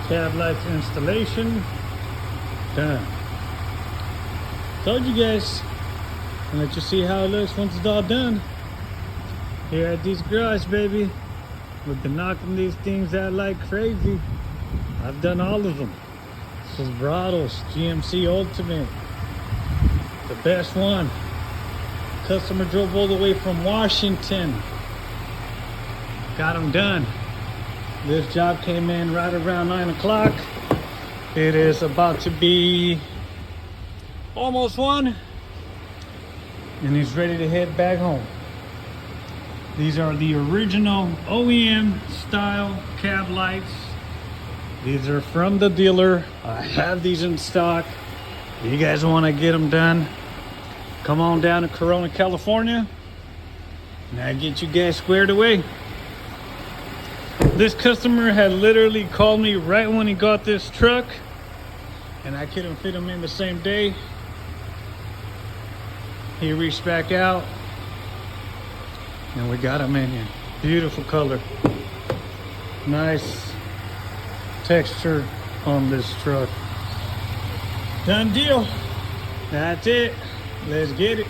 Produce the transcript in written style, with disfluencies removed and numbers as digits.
Cab lights installation done. Told you guys. I'll let you see how it looks once it's all done. Here at this garage, baby. We've been knocking these things out like crazy. I've done all of them. Silverados, GMC Ultimate. The best one. Customer drove all the way from Washington. Got them done. This job came in right around 9 o'clock. It is about to be almost 1. And he's ready to head back home. These are the original OEM style cab lights. These are from the dealer. I have these in stock. If you guys want to get them done, come on down to Corona, California, and I'll get you guys squared away. This customer had literally called me right when he got this truck, and I couldn't fit him in the same day. He reached back out, and we got him in here. Beautiful color. Nice texture on this truck. Done deal. That's it. Let's get it.